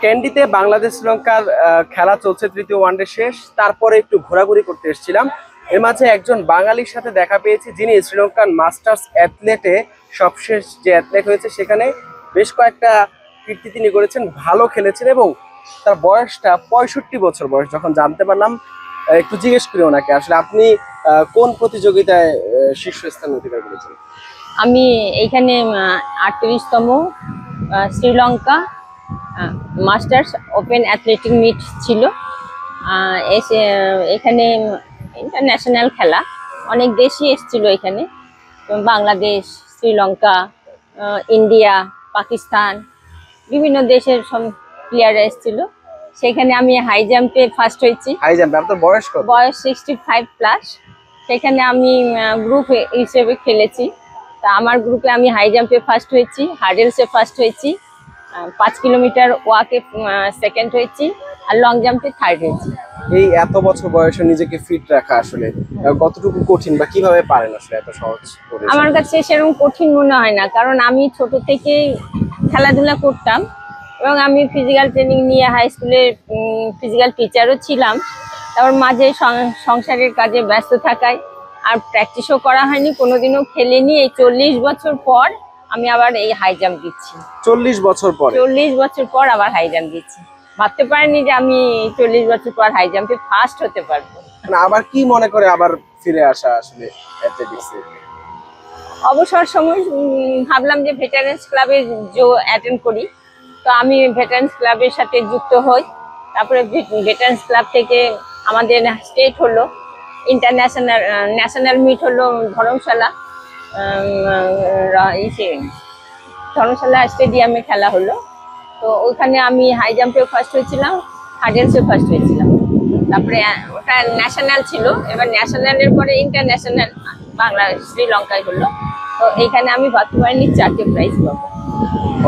ক্যান্ডিতে বাংলাদেশ শ্রীলঙ্কার খেলা চলছে, তৃতীয় ওয়ানডে শেষ। তারপরে একটু ঘোরাঘুরি করতে এসেছিলাম। এর মাঝে একজন বাঙালির সাথে দেখা পেয়েছি, যিনি শ্রীলঙ্কান মাস্টার্স অ্যাথলেটে সবশেষ যে অ্যাথলেট হয়েছে সেখানে বেশ কয়েকটা কীর্তি তিনি করেছেন, ভালো খেলেছেন এবং তার বয়সটা 65 বছর বয়স। যখন জানতে পারলাম একটু জিজ্ঞেস করি ওনাকে, আসলে আপনি কোন প্রতিযোগিতায় শীর্ষস্থান অধিকার করেছেন? আমি এইখানে 38তম Sri Lanka masters open athletic meet ছিল। এখানে ইন্টারন্যাশনাল খেলা, অনেক দেশই এসেছিল এখানে। বাংলাদেশ, শ্রীলঙ্কা, ইন্ডিয়া, পাকিস্তান, বিভিন্ন দেশের সব প্লেয়াররা এসেছিল। সেখানে আমি হাই জাম্পে ফার্স্ট হয়েছি। হাই জাম্পে আপনার বয়স কত? বয়স 65+। সেখানে আমি গ্রুপ হিসেবে খেলেছি। তা আমার গ্রুপে আমি হাই জাম্পে ফার্স্ট হয়েছি, হার্ডেলসে ফার্স্ট হয়েছি, 5 কিলোমিটার ওয়াকে সেকেন্ড হয়েছি, আর লং জাম্পে থার্ড হয়েছি। এই এত বছর বয়সে নিজেকে ফিট রাখা আসলে কতটুকু কঠিন, বা কিভাবে পারেন আসলে এত সহজ করে? আমার কাছে সেরকম কঠিন মনে হয় না, কারণ আমি ছোট থেকেই খেলাধুলা করতাম এবং আমি ফিজিক্যাল ট্রেনিং নিয়ে হাই স্কুলে ফিজিক্যাল টিচারও ছিলাম। তারপর মাঝে সংসারের কাজে ব্যস্ত থাকায় আর প্র্যাকটিসও করা হয়নি, কোনোদিনও খেলিনি। এই 40 বছর পর আমি আবার এই হাই জাম্প দিচ্ছি। 40 বছর পরে? 40 বছর পর আবার হাই জাম্প দিচ্ছি। ভাবতে পারিনি যে আমি 40 বছর পর হাই জাম্পে ফার্স্ট হতে পারবো। মানে আবার কি মনে করে আবার ফিরে আসা আসলে অ্যাথলেটিক্সে? অবসর সময় ভাবলাম যে ভেটারেন্স ক্লাবে অ্যাটেন্ড করি। তো আমি ভেটারেন্স ক্লাবের সাথে যুক্ত হই। তারপরে ভেটারেন্স ক্লাব থেকে আমাদের স্টেট হলো, ইন্টারন্যাশনাল ন্যাশনাল মিট হলো ধর্মশালা, ধর্মশালা স্টেডিয়ামে খেলা হলো। তো ওইখানে আমি হাই জাম্পেও ফার্স্ট হয়েছিলাম, হার্ডেলসেও ফার্স্ট হয়েছিলাম। তারপরে ওটা ন্যাশনাল ছিল, এবার ন্যাশনালের পরে ইন্টারন্যাশনাল বাংলা শ্রীলঙ্কায় হলো। তো এইখানে আমি ভাবতে পারিনি 4টে প্রাইজ পাবো।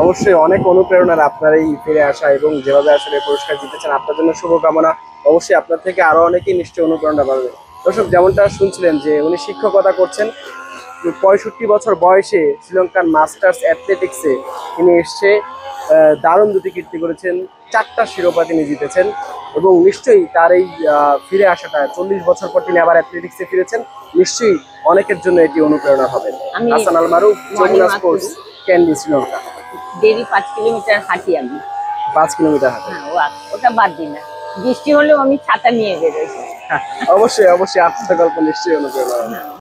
অবশ্যই অনেক অনুপ্রেরণার আপনার এই ফিরে আসা, এবং যেভাবে আসলে পুরস্কার জিতেছেন, আপনার জন্য শুভকামনা। অবশ্যই আপনার থেকে আরো অনেকেই নিশ্চয়ই অনুপ্রেরণা পাবে। দর্শক, যেমনটা শুনছিলেন যে উনি শিক্ষকতা করছেন, 65 বছর বয়সে শ্রীলঙ্কান মাস্টার্স অ্যাথলেটিক্সে তিনি এসছে দারুণ দুটি কীর্তি করেছেন, 4টা শিরোপা তিনি জিতেছেন। এবং নিশ্চয়ই তার এই ফিরে আসাটা 40 বছর পর তিনি আবার অ্যাথলেটিক্সে ফিরেছেন, নিশ্চয়ই অনেকের জন্য এটি অনুপ্রেরণা হবে। Hasan Al Maruf, Jamuna sports, Kandy, Sri Lanka. Daily 5 kilometre হাঁটি আমি। 5 কিলোমিটার হাঁটেন? হ্যাঁ, ওটা বাদ দিই না। বৃষ্টি হলেও আমি ছাতা নিয়ে বেরোই। অবশ্যই অবশ্যই, আপনার গল্প নিশ্চয়ই অনুপ্রেরণা হবে।